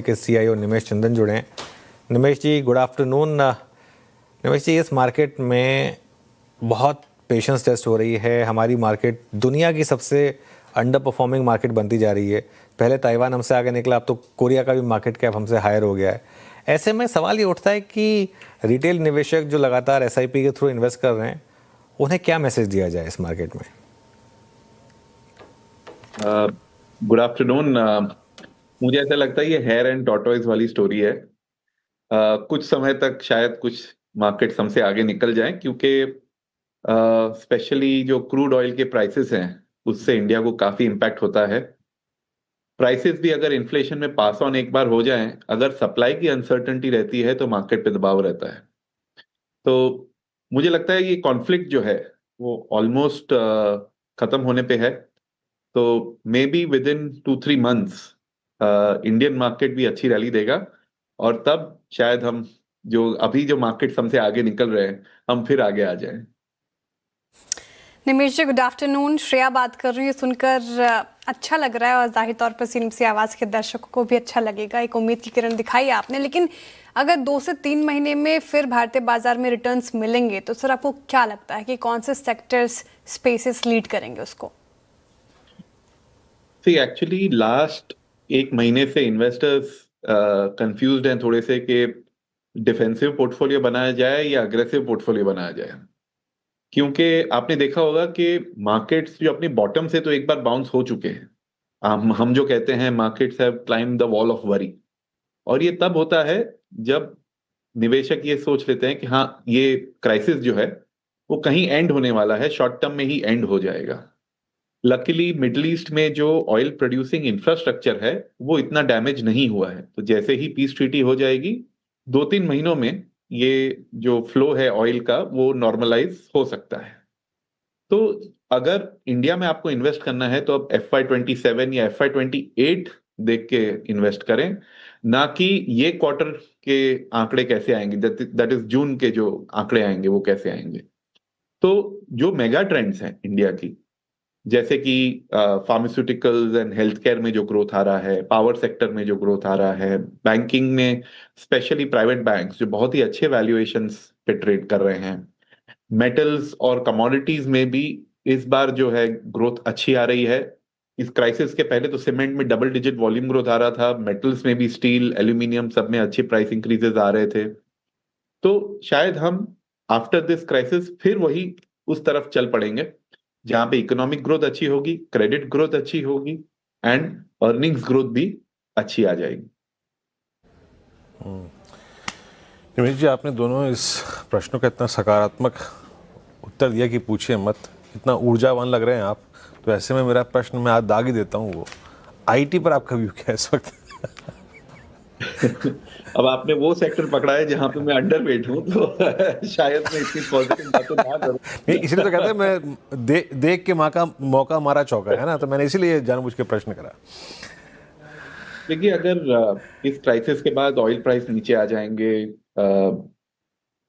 के सीईओ निमेश चंदन जुड़े हैं। निमेश जी, गुड आफ्टरनून। निमेश जी, इस मार्केट में बहुत पेशेंस टेस्ट हो रही है। हमारी मार्केट दुनिया की सबसे अंडर परफॉर्मिंग मार्केट बनती जा रही है। पहले ताइवान हमसे आगे निकला, अब तो कोरिया का भी मार्केट कैप हमसे हायर हो गया है। ऐसे में सवाल ये उठता है कि रिटेल निवेशक जो लगातार एसआईपी के थ्रू इन्वेस्ट कर रहे हैं, उन्हें क्या मैसेज दिया जाए इस मार्केट में? Good afternoon. मुझे ऐसा लगता है ये हेयर एंड टॉर्टोइज वाली स्टोरी है। कुछ समय तक शायद कुछ मार्केट्स हमसे आगे निकल जाएं, क्योंकि स्पेशली जो क्रूड ऑयल के प्राइसेस हैं उससे इंडिया को काफी इम्पैक्ट होता है। प्राइसेस भी अगर इन्फ्लेशन में पास ऑन एक बार हो जाएं, अगर सप्लाई की अनसर्टेनिटी रहती है तो मार्केट पे दबाव रहता है। तो मुझे लगता है ये कॉन्फ्लिक्ट जो है वो ऑलमोस्ट खत्म होने पे है। तो may be with in 2-3 months Indian market भी अच्छी रैली देगा, और तब शायद हम जो अभी जो मार्केट हमसे आगे निकल रहे हैं हम फिर आगे आ जाएं। निमेश जी, गुड आफ्टरनून। श्रेया बात कर रही हूँ, सुनकर अच्छा लग रहा है और जाहिर तौर पर सीएमसी आवाज के दर्शकों को भी अच्छा लगेगा। एक उम्मीद की किरण दिखाई आपने, लेकिन अगर 2 से 3 महीने में फिर भारतीय बाजार में रिटर्न्स मिलेंगे तो सर आपको क्या लगता है कि कौन से सेक्टर्स, स्पेसेस लीड करेंगे उसको? एक्चुअली लास्ट 1 महीने से इन्वेस्टर्स कंफ्यूज्ड हैं थोड़े से कि डिफेंसिव पोर्टफोलियो बनाया जाए या अग्रेसिव पोर्टफोलियो बनाया जाए। क्योंकि आपने देखा होगा कि मार्केट्स जो अपनी बॉटम से तो एक बार बाउंस हो चुके हैं। हम जो कहते हैं markets have climb the wall of worry, और ये तब होता है जब निवेशक ये सोच लेते हैं कि हाँ, ये क्राइसिस जो है वो कहीं एंड होने वाला है, शॉर्ट टर्म में ही एंड हो जाएगा। लकीली मिडिल ईस्ट में जो ऑयल प्रोड्यूसिंग इंफ्रास्ट्रक्चर है वो इतना डैमेज नहीं हुआ है, तो जैसे ही पीस ट्रीटी हो जाएगी 2-3 महीनों में ये जो फ्लो है ऑयल का वो नॉर्मलाइज हो सकता है। तो अगर इंडिया में आपको इन्वेस्ट करना है तो अब FY 27 या FY 28 देख के इन्वेस्ट करें, ना कि ये क्वार्टर के आंकड़े कैसे आएंगे, दैट इज जून के जो आंकड़े आएंगे वो कैसे आएंगे। तो जो मेगा ट्रेंड्स हैं इंडिया की, जैसे कि फार्मास्यूटिकल्स एंड हेल्थ केयर में जो ग्रोथ आ रहा है, पावर सेक्टर में जो ग्रोथ आ रहा है, बैंकिंग में स्पेशली प्राइवेट बैंक्स जो बहुत ही अच्छे वैल्यूएशंस पे ट्रेड कर रहे हैं, मेटल्स और कमोडिटीज में भी इस बार जो है ग्रोथ अच्छी आ रही है। इस क्राइसिस के पहले तो सीमेंट में डबल डिजिट वॉल्यूम ग्रोथ आ रहा था, मेटल्स में भी स्टील, एल्यूमिनियम सब में अच्छे प्राइस इंक्रीजेस आ रहे थे। तो शायद हम आफ्टर दिस क्राइसिस फिर वही उस तरफ चल पड़ेंगे जहां पे इकोनॉमिक ग्रोथ अच्छी होगी, क्रेडिट ग्रोथ अच्छी होगी एंड अर्निंग्स ग्रोथ भी अच्छी आ जाएगी। निमेश जी, आपने दोनों इस प्रश्नों का इतना सकारात्मक उत्तर दिया कि पूछिए मत, इतना ऊर्जावान लग रहे हैं आप। तो ऐसे में मेरा प्रश्न मैं आज दाग ही देता हूँ, वो आईटी पर आपका व्यू क्या है इस वक्त? अब आपने वो सेक्टर पकड़ा है जहां पे मैं अंडर वेट हूं, तो शायद मैं इतनी पॉजिटिव बातें ना करूं। नहीं, इसलिए तो कहते हैं मैं देख के माँ का मौका मारा चौका, है ना, तो मैंने इसीलिए जानबूझ के प्रश्न करा। देखिए, अगर इस क्राइसिस के बाद ऑयल प्राइस नीचे आ जाएंगे,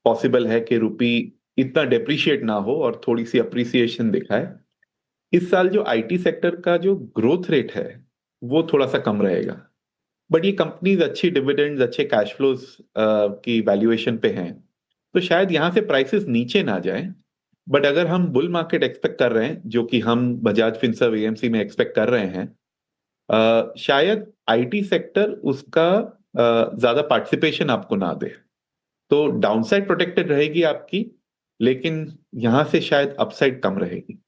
पॉसिबल है कि रुपी इतना डेप्रिशिएट ना हो और थोड़ी सी अप्रिसिएशन दिखाए। इस साल जो आईटी सेक्टर का जो ग्रोथ रेट है वो थोड़ा सा कम रहेगा, बट ये कंपनीज अच्छी डिविडेंड्स, अच्छे कैश फ्लोज की वैल्यूएशन पे हैं, तो शायद यहां से प्राइसेस नीचे ना जाएं। बट अगर हम बुल मार्केट एक्सपेक्ट कर रहे हैं, जो कि हम बजाज फिनसर्व एएमसी में एक्सपेक्ट कर रहे हैं, शायद आईटी सेक्टर उसका ज्यादा पार्टिसिपेशन आपको ना दे, तो डाउनसाइड प्रोटेक्टेड रहेगी आपकी, लेकिन यहां से शायद अपसाइड कम रहेगी।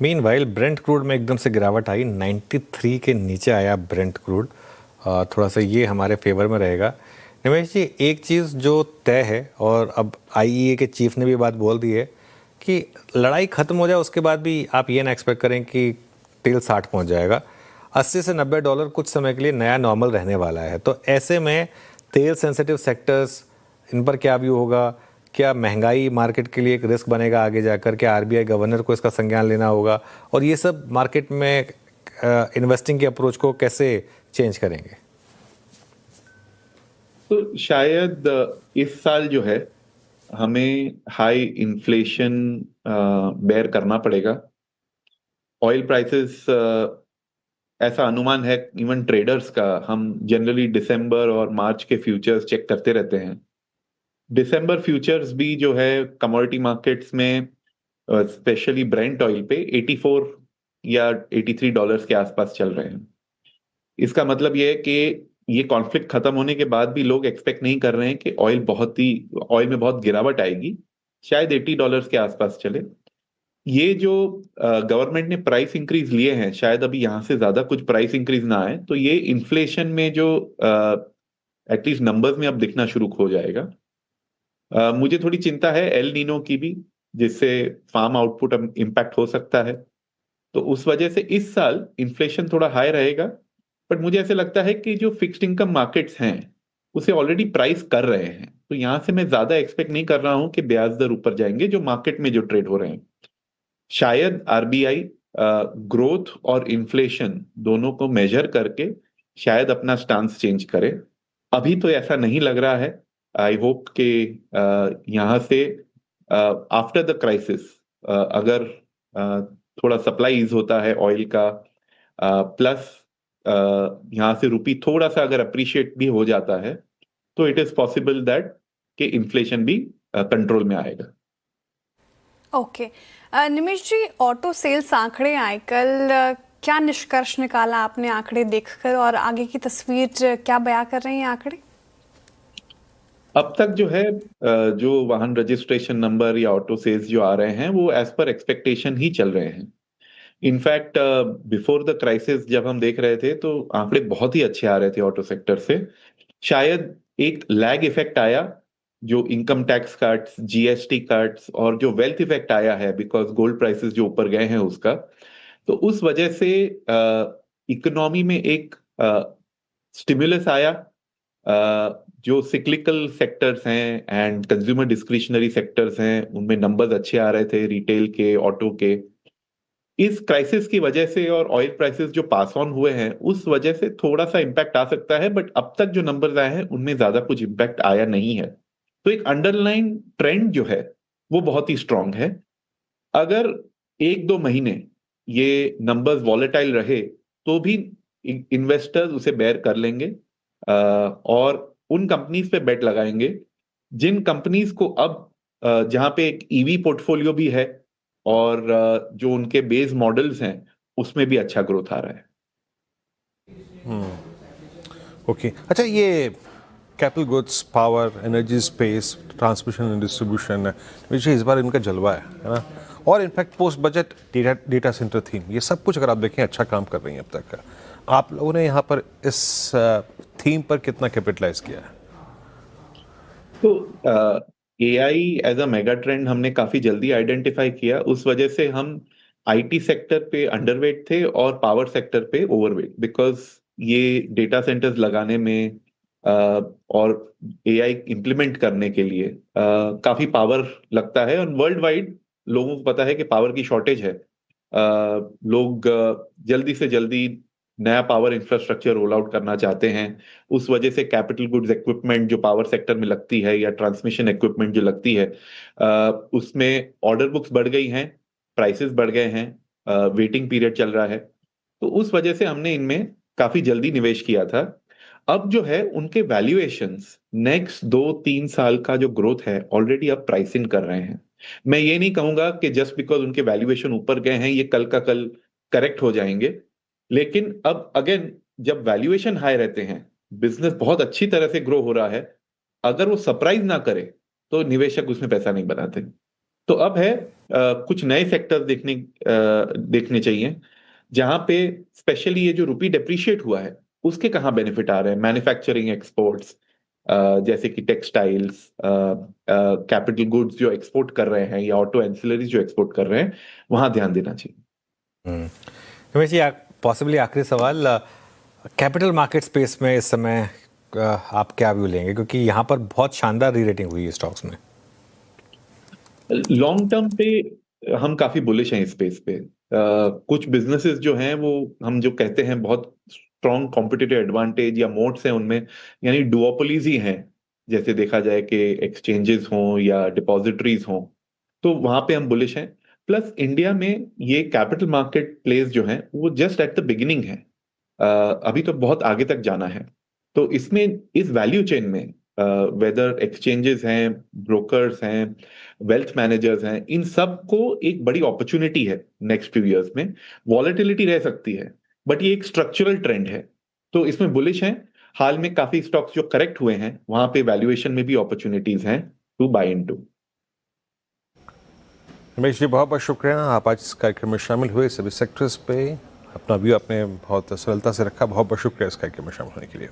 मीनवाइल ब्रेंट क्रूड में एकदम से गिरावट आई, 93 के नीचे आया ब्रेंट क्रूड। थोड़ा सा ये हमारे फेवर में रहेगा। निमेश जी, एक चीज़ जो तय है, और अब आईईए के चीफ ने भी बात बोल दी है कि लड़ाई ख़त्म हो जाए उसके बाद भी आप ये ना एक्सपेक्ट करें कि तेल 60 पहुंच जाएगा। 80 से $90 कुछ समय के लिए नया नॉर्मल रहने वाला है। तो ऐसे में तेल सेंसिटिव सेक्टर्स, इन पर क्या व्यू होगा? क्या महंगाई मार्केट के लिए एक रिस्क बनेगा आगे जाकर? क्या आरबीआई गवर्नर को इसका संज्ञान लेना होगा? और ये सब मार्केट में इन्वेस्टिंग की अप्रोच को कैसे चेंज करेंगे? तो शायद इस साल जो है हमें हाई इन्फ्लेशन बेयर करना पड़ेगा। ऑयल प्राइसेस ऐसा अनुमान है इवन ट्रेडर्स का, हम जनरली दिसंबर और मार्च के फ्यूचर्स चेक करते रहते हैं। दिसंबर फ्यूचर्स भी जो है कमोडिटी मार्केट्स में स्पेशली ब्रेंट ऑयल पे 84 या 83 डॉलर्स के आसपास चल रहे हैं। इसका मतलब ये है कि ये कॉन्फ्लिक्ट खत्म होने के बाद भी लोग एक्सपेक्ट नहीं कर रहे हैं कि ऑयल में बहुत गिरावट आएगी, शायद 80 डॉलर्स के आसपास चले। ये जो गवर्नमेंट ने प्राइस इंक्रीज लिए हैं, शायद अभी यहां से ज्यादा कुछ प्राइस इंक्रीज ना आए, तो ये इन्फ्लेशन में जो एटलीस्ट नंबर्स में अब दिखना शुरू हो जाएगा। मुझे थोड़ी चिंता है एल नीनो की भी, जिससे फार्म आउटपुट इम्पैक्ट हो सकता है। तो उस वजह से इस साल इन्फ्लेशन थोड़ा हाई रहेगा। बट मुझे ऐसे लगता है कि जो फिक्स्ड इनकम मार्केट्स हैं उसे ऑलरेडी प्राइस कर रहे हैं, तो यहां से मैं ज्यादा एक्सपेक्ट नहीं कर रहा हूं कि ब्याज दर ऊपर जाएंगे जो मार्केट में जो ट्रेड हो रहे हैं। शायद आरबीआई ग्रोथ और इन्फ्लेशन दोनों को मेजर करके शायद अपना स्टांस चेंज करे। अभी तो ऐसा नहीं लग रहा है। आई होप कि यहाँ से आफ्टर द क्राइसिस अगर थोड़ा सप्लाई ईज होता है ऑयल का, प्लस यहाँ से रुपी थोड़ा सा अगर अप्रिशिएट भी हो जाता है, तो इट इज पॉसिबल दैट कि इन्फ्लेशन भी कंट्रोल में आएगा। ओके निमेश जी, ऑटो सेल्स आंकड़े आए कल, क्या निष्कर्ष निकाला आपने आंकड़े देखकर, और आगे की तस्वीर क्या बयां कर रहे हैं आंकड़े? अब तक जो है जो वाहन रजिस्ट्रेशन नंबर या ऑटो सेल्स जो आ रहे हैं वो एज पर एक्सपेक्टेशन ही चल रहे हैं। इनफैक्ट बिफोर द क्राइसिस जब हम देख रहे थे तो आंकड़े बहुत ही अच्छे आ रहे थे ऑटो सेक्टर से। शायद एक लैग इफेक्ट आया, जो income tax cuts, GST cuts और जो वेल्थ इफेक्ट आया है बिकॉज गोल्ड प्राइसेस जो ऊपर गए हैं उसका, तो उस वजह से इकोनॉमी में एक स्टिमुलस आया। जो सिक्लिकल सेक्टर्स हैं एंड कंज्यूमर डिस्क्रिशनरी सेक्टर्स हैं उनमें नंबर्स अच्छे आ रहे थे, रिटेल के, ऑटो के। इस क्राइसिस की वजह से और ऑयल प्राइसेस जो पास ऑन हुए हैं उस वजह से थोड़ा सा इंपैक्ट आ सकता है, बट अब तक जो नंबर्स आए हैं उनमें ज्यादा कुछ इंपैक्ट आया नहीं है। तो एक अंडरलाइन ट्रेंड जो है वो बहुत ही स्ट्रांग है। अगर एक दो महीने ये नंबर्स वॉलेटाइल रहे तो भी इन्वेस्टर्स उसे बेयर कर लेंगे और उन कंपनीज पे बेट लगाएंगे जिन कंपनीज को अब जहां पे एक ईवी पोर्टफोलियो भी है और जो उनके बेस मॉडल्स हैं उसमें भी अच्छा ग्रोथ आ रहा है। ओके अच्छा, ये capital goods, power, energy, space, transmission and distribution है, मुझे इस बार इनका जलवा है ना। और in fact post budget data centre theme, ये सब कुछ अगर आप देखें अच्छा काम कर रही हैं अब तक का। आप लोगों ने यहाँ पर इस थीम पर कितना कैपिटलाइज किया है? तो AI as a mega trend हमने काफी जल्दी आइडेंटिफाई किया, उस वजह से हम आईटी सेक्टर पे अंडरवेट थे और पावर सेक्टर पे ओवरवेट, बिकॉज ये डेटा सेंटर्स लगाने में और एआई इंप्लीमेंट करने के लिए काफी पावर लगता है और वर्ल्ड वाइड लोगों को पता है कि पावर की शॉर्टेज है। लोग जल्दी से जल्दी नया पावर इंफ्रास्ट्रक्चर रोल आउट करना चाहते हैं। उस वजह से कैपिटल गुड्स इक्विपमेंट जो पावर सेक्टर में लगती है या ट्रांसमिशन इक्विपमेंट जो लगती है उसमें ऑर्डर बुक्स बढ़ गई हैं, प्राइसेस बढ़ गए हैं, वेटिंग पीरियड चल रहा है। तो उस वजह से हमने इनमें काफी जल्दी निवेश किया था। अब जो है उनके वैल्यूएशंस नेक्स्ट 2-3 साल का जो ग्रोथ है ऑलरेडी अब प्राइसिंग कर रहे हैं। मैं ये नहीं कहूंगा कि जस्ट बिकॉज उनके वैल्यूएशन ऊपर गए हैं ये कल का कल करेक्ट हो जाएंगे, लेकिन अब अगेन जब वैल्यूएशन हाई रहते हैं, बिजनेस बहुत अच्छी तरह से ग्रो हो रहा है, अगर वो सरप्राइज ना करे तो निवेशक उसमें पैसा नहीं बनाते। तो अब है कुछ नए सेक्टर्स देखने चाहिए जहां पे स्पेशली ये जो रुपी डेप्रिशिएट हुआ है उसके कहाँ बेनिफिट आ रहे हैं। मैन्युफैक्चरिंग एक्सपोर्ट्स जैसे कि टेक्सटाइल्स, कैपिटल गुड्स जो एक्सपोर्ट कर रहे हैं या ऑटो एंसिलरीज जो एक्सपोर्ट कर रहे हैं, वहां ध्यान देना चाहिए। रमेश जी, पॉसिबली आखिरी सवाल, कैपिटल मार्केट स्पेस में इस समय आप क्या व्यू लेंगे, क्योंकि यहाँ पर बहुत शानदार री रेटिंग हुई है स्टॉक्स में। लॉन्ग टर्म पे हम काफी बुलिश हैं इस स्पेस पे। कुछ बिजनेसेस जो हैं वो हम जो कहते हैं बहुत स्ट्रॉन्ग कॉम्पिटिटिव एडवांटेज या मोड्स हैं उनमें, यानी डुओपोलीज ही हैं, जैसे देखा जाए कि एक्सचेंजेस हों या डिपॉजिटरीज हों, तो वहां पे हम बुलिश हैं। प्लस इंडिया में ये कैपिटल मार्केट प्लेस जो है वो जस्ट एट द बिगिनिंग है। अभी तो बहुत आगे तक जाना है। तो इसमें इस वैल्यू चेन में वेदर एक्सचेंजेस हैं, ब्रोकर्स हैं, वेल्थ मैनेजर्स हैं, इन सब को एक बड़ी अपॉर्चुनिटी है नेक्स्ट फ्यू इयर्स में। वॉलेटिलिटी रह सकती है बट ये एक स्ट्रक्चरल ट्रेंड है, तो इसमें बुलिश हैं। हाल में काफी स्टॉक्स जो करेक्ट हुए हैं वहां पे वैल्यूएशन में भी अपॉर्चुनिटीज हैं to bye into. Ramesh ji बहुत बहुत शुक्रिया, आप आज इस कार्यक्रम में शामिल हुए, सभी सेक्टर्स पे अपना व्यू आपने बहुत सरलता से रखा। बहुत बहुत शुक्रिया इस कार्यक्रम में शामिल होने के लिए।